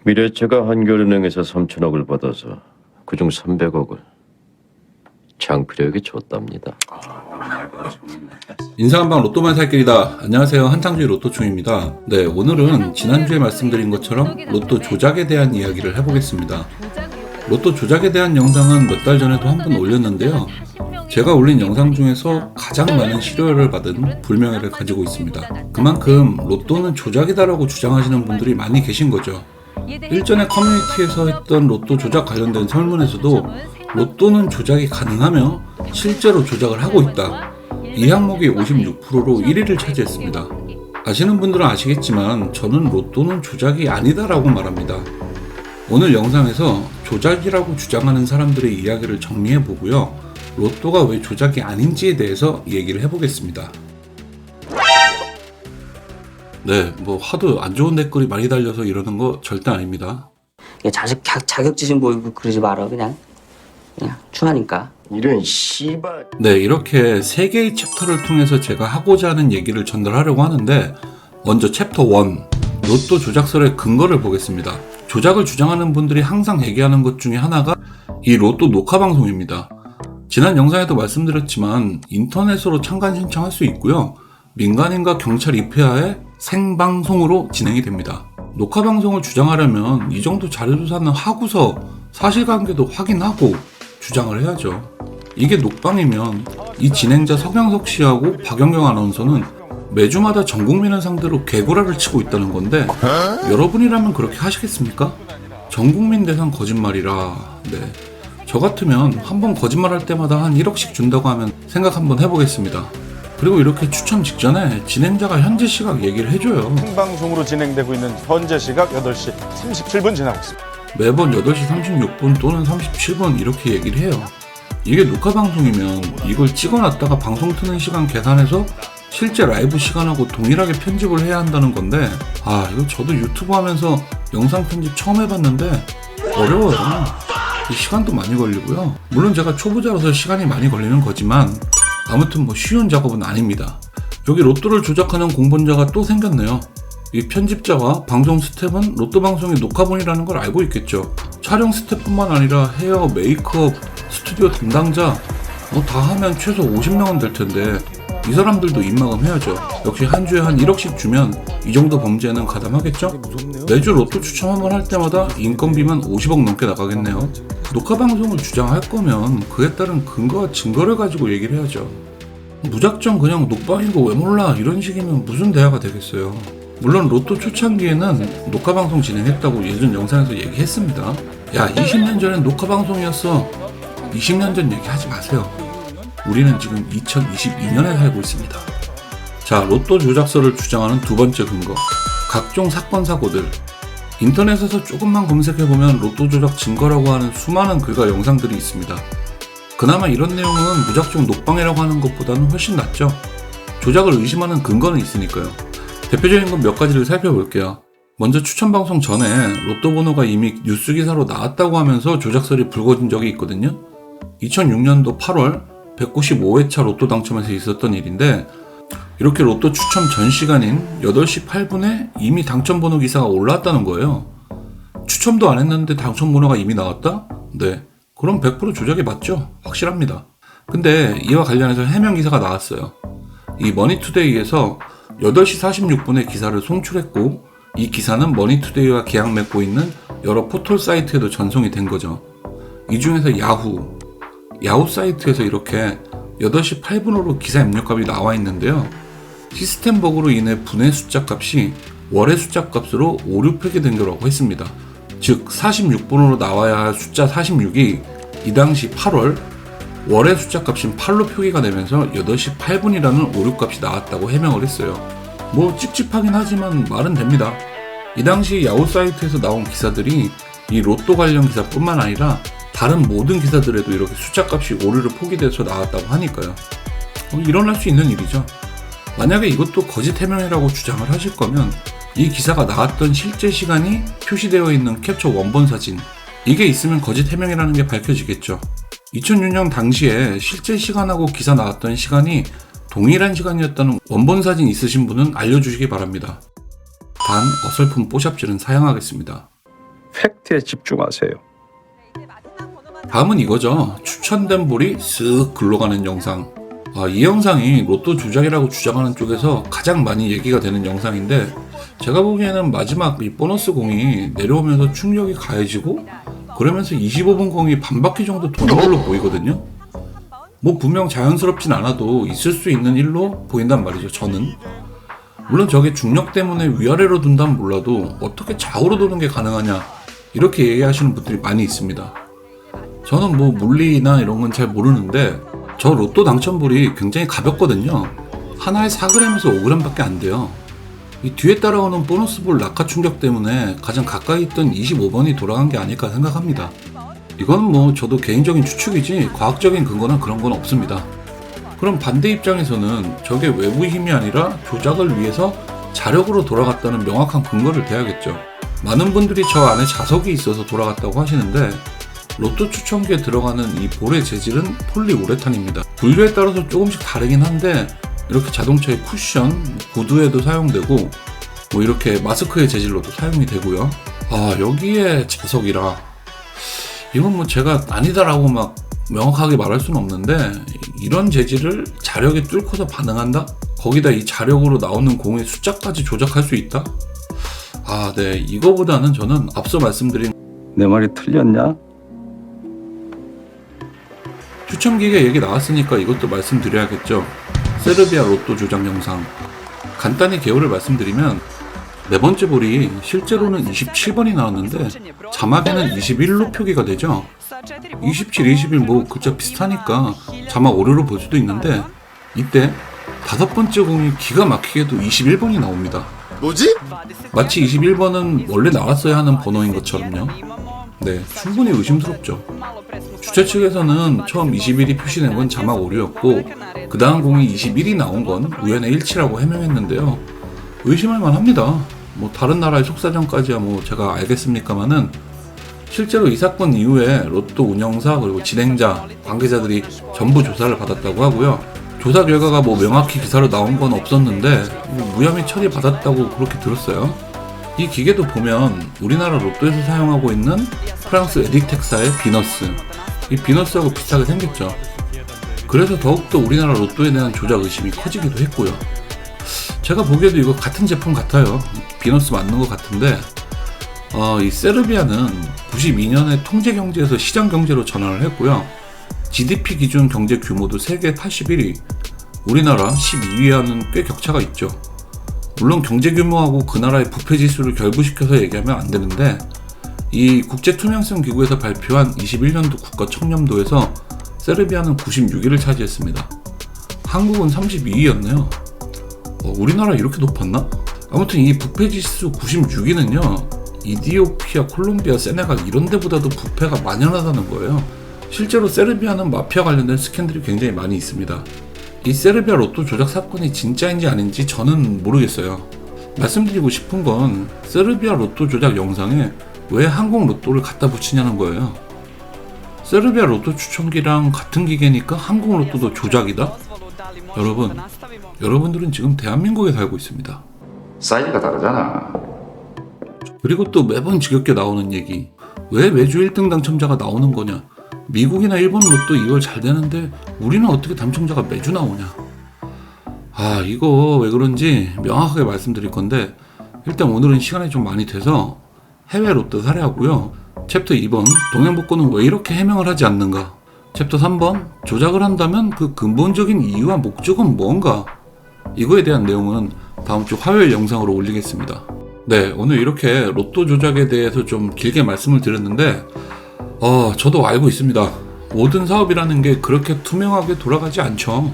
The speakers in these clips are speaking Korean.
미래차가 한겨은행에서 3천억을 받아서 그중 300억을 장필혁에게 줬답니다. 인사한방 로또만 살 길이다. 안녕하세요, 한창주의 로또충입니다. 네, 오늘은 지난주에 말씀드린 것처럼 로또 조작에 대한 이야기를 해보겠습니다. 로또 조작에 대한 영상은 몇 달 전에도 한 번 올렸는데요, 제가 올린 영상 중에서 가장 많은 실효를 받은 불명예를 가지고 있습니다. 그만큼 로또는 조작이다라고 주장하시는 분들이 많이 계신 거죠. 일전에 커뮤니티에서 했던 로또 조작 관련된 설문에서도 로또는 조작이 가능하며 실제로 조작을 하고 있다, 이 항목이 56%로 1위를 차지했습니다. 아시는 분들은 아시겠지만 저는 로또는 조작이 아니다라고 말합니다. 오늘 영상에서 조작이라고 주장하는 사람들의 이야기를 정리해보고요, 로또가 왜 조작이 아닌지에 대해서 얘기를 해보겠습니다. 네, 뭐 하도 안 좋은 댓글이 많이 달려서 이러는 거 절대 아닙니다. 자격지심 보이고 그러지 마라. 그냥 추하니까. 이런 씨발. 네, 이렇게 3개의 챕터를 통해서 제가 하고자 하는 얘기를 전달하려고 하는데, 먼저 챕터 1, 로또 조작설의 근거를 보겠습니다. 조작을 주장하는 분들이 항상 얘기하는 것 중에 하나가 이 로또 녹화 방송입니다. 지난 영상에도 말씀드렸지만 인터넷으로 참관 신청할 수 있고요, 민간인과 경찰 입회하에 생방송으로 진행이 됩니다. 녹화 방송을 주장하려면 이 정도 자료조사는 하고서 사실관계도 확인하고 주장을 해야죠. 이게 녹방이면 이 진행자 서경석 씨하고 박연경 아나운서는 매주마다 전 국민을 상대로 개구라를 치고 있다는 건데, 여러분이라면 그렇게 하시겠습니까? 전 국민 대상 거짓말이라. 네, 저 같으면 한번 거짓말할 때마다 한 1억씩 준다고 하면 생각 한번 해보겠습니다. 그리고 이렇게 추첨 직전에 진행자가 현재 시각 얘기를 해줘요. 생방송으로 진행되고 있는 현재 시각 8시 37분 지나고 있습니다. 매번 8시 36분 또는 37분 이렇게 얘기를 해요. 이게 녹화 방송이면 이걸 찍어놨다가 방송 트는 시간 계산해서 실제 라이브 시간하고 동일하게 편집을 해야 한다는 건데, 이거 저도 유튜브 하면서 영상 편집 처음 해봤는데 어려워요. 시간도 많이 걸리고요. 물론 제가 초보자라서 시간이 많이 걸리는 거지만 아무튼 뭐 쉬운 작업은 아닙니다. 여기 로또를 조작하는 공범자가 또 생겼네요. 이 편집자와 방송 스텝은 로또 방송의 녹화본이라는 걸 알고 있겠죠. 촬영 스텝뿐만 아니라 헤어, 메이크업, 스튜디오 담당자 다 하면 최소 50명은 될 텐데 이 사람들도 입마감 해야죠. 역시 한 주에 한 1억씩 주면 이 정도 범죄는 가담하겠죠? 매주 로또 추첨 한번 할 때마다 인건비만 50억 넘게 나가겠네요. 녹화 방송을 주장할 거면 그에 따른 근거와 증거를 가지고 얘기를 해야죠. 무작정 그냥 녹방이고 왜 몰라 이런 식이면 무슨 대화가 되겠어요. 물론 로또 초창기에는 녹화 방송 진행했다고 예전 영상에서 얘기했습니다. 야, 20년 전엔 녹화 방송이었어. 20년 전 얘기하지 마세요. 우리는 지금 2022년에 살고 있습니다. 자, 로또 조작설을 주장하는 두 번째 근거, 각종 사건 사고들. 인터넷에서 조금만 검색해보면 로또 조작 증거라고 하는 수많은 글과 영상들이 있습니다. 그나마 이런 내용은 무작정 녹방이라고 하는 것보다는 훨씬 낫죠. 조작을 의심하는 근거는 있으니까요. 대표적인 것 몇 가지를 살펴볼게요. 먼저 추첨 방송 전에 로또 번호가 이미 뉴스 기사로 나왔다고 하면서 조작설이 불거진 적이 있거든요. 2006년도 8월 195회차 로또 당첨에서 있었던 일인데, 이렇게 로또 추첨 전 시간인 8시 8분에 이미 당첨 번호 기사가 올라왔다는 거예요. 추첨도 안 했는데 당첨 번호가 이미 나왔다? 네, 그럼 100% 조작이 맞죠? 확실합니다. 근데 이와 관련해서 해명 기사가 나왔어요. 이 머니투데이에서 8시 46분에 기사를 송출했고, 이 기사는 머니투데이와 계약 맺고 있는 여러 포털 사이트에도 전송이 된 거죠. 이 중에서 야후 사이트에서 이렇게 8시 8분으로 기사 입력값이 나와 있는데요, 시스템 버그로 인해 분해 숫자 값이 월의 숫자 값으로 5, 6획이 된 거라고 했습니다. 즉 46분으로 나와야 할 숫자 46이 이 당시 8월, 월의 숫자 값인 8로 표기가 되면서 8시 8분이라는 오류 값이 나왔다고 해명을 했어요. 뭐 찝찝하긴 하지만 말은 됩니다. 이 당시 야후 사이트에서 나온 기사들이 이 로또 관련 기사뿐만 아니라 다른 모든 기사들에도 이렇게 숫자 값이 오류로 포기돼서 나왔다고 하니까요. 일어날 수 있는 일이죠. 만약에 이것도 거짓 해명이라고 주장을 하실 거면 이 기사가 나왔던 실제 시간이 표시되어 있는 캡처 원본 사진, 이게 있으면 거짓 해명이라는 게 밝혀지겠죠. 2006년 당시에 실제 시간하고 기사 나왔던 시간이 동일한 시간이었다는 원본 사진 있으신 분은 알려주시기 바랍니다. 단 어설픈 뽀샵질은 사양하겠습니다. 팩트에 집중하세요. 다음은 이거죠. 추천된 볼이 쓱 굴러가는 영상. 이 영상이 로또 조작이라고 주장하는 쪽에서 가장 많이 얘기가 되는 영상인데, 제가 보기에는 마지막 이 보너스 공이 내려오면서 충격이 가해지고 그러면서 25분 공이 반 바퀴 정도 도는 걸로 보이거든요. 뭐 분명 자연스럽진 않아도 있을 수 있는 일로 보인단 말이죠, 저는. 물론 저게 중력 때문에 위아래로 둔다면 몰라도 어떻게 좌우로 도는 게 가능하냐 이렇게 얘기하시는 분들이 많이 있습니다. 저는 뭐 물리나 이런 건 잘 모르는데 저 로또 당첨볼이 굉장히 가볍거든요. 하나에 4g에서 5g밖에 안 돼요. 이 뒤에 따라오는 보너스볼 낙하 충격 때문에 가장 가까이 있던 25번이 돌아간 게 아닐까 생각합니다. 이건 뭐 저도 개인적인 추측이지 과학적인 근거나 그런 건 없습니다. 그럼 반대 입장에서는 저게 외부 힘이 아니라 조작을 위해서 자력으로 돌아갔다는 명확한 근거를 대야겠죠. 많은 분들이 저 안에 자석이 있어서 돌아갔다고 하시는데, 로또 추천기에 들어가는 이 볼의 재질은 폴리우레탄입니다. 분류에 따라서 조금씩 다르긴 한데 이렇게 자동차의 쿠션, 구두에도 사용되고 뭐 이렇게 마스크의 재질로도 사용이 되고요. 여기에 자석이라 이건 뭐 제가 아니다라고 막 명확하게 말할 수는 없는데, 이런 재질을 자력에 뚫고서 반응한다? 거기다 이 자력으로 나오는 공의 숫자까지 조작할 수 있다? 네, 이거보다는 저는 앞서 말씀드린 내 말이 틀렸냐? 추첨기계 얘기 나왔으니까 이것도 말씀드려야겠죠. 세르비아 로또 조작 영상. 간단히 개요를 말씀드리면, 네 번째 볼이 실제로는 27번이 나왔는데 자막에는 21로 표기가 되죠. 27, 21 뭐 그저 비슷하니까 자막 오류로 볼 수도 있는데, 이때 다섯 번째 공이 기가 막히게도 21번이 나옵니다. 뭐지? 마치 21번은 원래 나왔어야 하는 번호인 것처럼요. 네, 충분히 의심스럽죠. 주최 측에서는 처음 21이 표시된 건 자막 오류였고, 그 다음 공이 21이 나온 건 우연의 일치라고 해명했는데요. 의심할 만합니다. 뭐 다른 나라의 속사정까지야 뭐 제가 알겠습니까마는, 실제로 이 사건 이후에 로또 운영사 그리고 진행자, 관계자들이 전부 조사를 받았다고 하고요. 조사 결과가 뭐 명확히 기사로 나온 건 없었는데 뭐 무혐의 처리받았다고 그렇게 들었어요. 이 기계도 보면 우리나라 로또에서 사용하고 있는 프랑스 에딕텍사의 비너스, 이 비너스하고 비슷하게 생겼죠. 그래서 더욱더 우리나라 로또에 대한 조작 의심이 커지기도 했고요. 제가 보기에도 이거 같은 제품 같아요. 비너스 맞는 것 같은데, 이 세르비아는 92년에 통제경제에서 시장경제로 전환을 했고요. GDP 기준 경제 규모도 세계 81위, 우리나라 12위와는 꽤 격차가 있죠. 물론 경제 규모하고 그 나라의 부패 지수를 결부시켜서 얘기하면 안 되는데, 이 국제투명성기구에서 발표한 21년도 국가 청렴도에서 세르비아는 96위를 차지했습니다. 한국은 32위였네요. 우리나라 이렇게 높았나? 아무튼 이 부패 지수 96위는요, 이디오피아, 콜롬비아, 세네갈 이런 데보다도 부패가 만연하다는 거예요. 실제로 세르비아는 마피아 관련된 스캔들이 굉장히 많이 있습니다. 이 세르비아 로또 조작 사건이 진짜인지 아닌지 저는 모르겠어요. 말씀드리고 싶은 건 세르비아 로또 조작 영상에 왜 한국 로또를 갖다 붙이냐는 거예요. 세르비아 로또 추첨기랑 같은 기계니까 한국 로또도 조작이다? 여러분들은 지금 대한민국에 살고 있습니다. 사이즈가 다르잖아. 그리고 또 매번 지겹게 나오는 얘기, 왜 매주 1등 당첨자가 나오는 거냐, 미국이나 일본 로또 이걸 잘 되는데 우리는 어떻게 당첨자가 매주 나오냐. 이거 왜 그런지 명확하게 말씀드릴 건데, 일단 오늘은 시간이 좀 많이 돼서 해외 로또 사례하고요, 챕터 2번 동양복권은 왜 이렇게 해명을 하지 않는가, 챕터 3번 조작을 한다면 그 근본적인 이유와 목적은 뭔가, 이거에 대한 내용은 다음 주 화요일 영상으로 올리겠습니다. 네, 오늘 이렇게 로또 조작에 대해서 좀 길게 말씀을 드렸는데, 저도 알고 있습니다. 모든 사업이라는 게 그렇게 투명하게 돌아가지 않죠.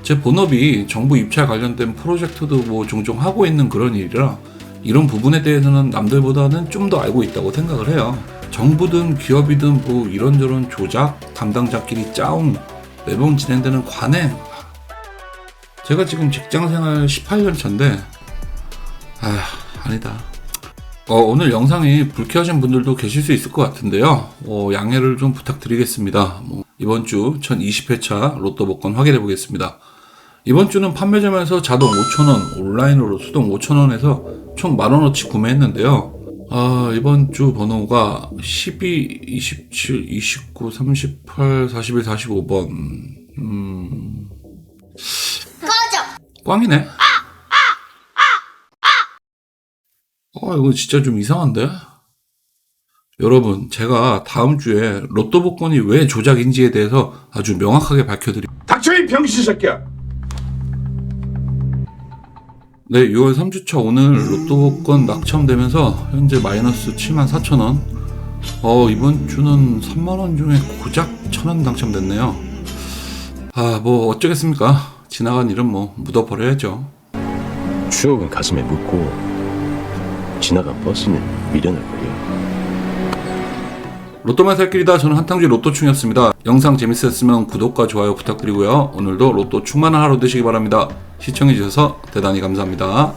제 본업이 정부 입찰 관련된 프로젝트도 뭐 종종 하고 있는 그런 일이라 이런 부분에 대해서는 남들보다는 좀 더 알고 있다고 생각을 해요. 정부든 기업이든 뭐 이런저런 조작, 담당자끼리 짜움, 매번 진행되는 관행. 제가 지금 직장생활 18년 차인데, 아니다. 오늘 영상이 불쾌하신 분들도 계실 수 있을 것 같은데요. 양해를 좀 부탁드리겠습니다. 이번 주 1020회차 로또 복권 확인해 보겠습니다. 이번 주는 판매점에서 자동 5,000원, 온라인으로 수동 5,000원에서 총 10,000원어치 구매했는데요. 이번 주 번호가 12, 27, 29, 38, 41, 45번. 꽝이네. 이거 진짜 좀 이상한데? 여러분, 제가 다음 주에 로또 복권이 왜 조작인지에 대해서 아주 명확하게 밝혀드립니다. 닥쳐 이 병신 새끼야. 네, 6월 3주차 오늘 로또 복권 낙첨되면서 현재 마이너스 74,000원. 이번 주는 3만원 중에 고작 1,000원 당첨됐네요. 뭐 어쩌겠습니까? 지나간 일은 뭐 묻어버려야죠. 추억은 가슴에 묻고 지나간 버스는 미련을 버려. 로또만 살 길이다. 저는 한탕주의 로또충이었습니다. 영상 재밌었으면 구독과 좋아요 부탁드리고요. 오늘도 로또 충만한 하루 되시기 바랍니다. 시청해주셔서 대단히 감사합니다.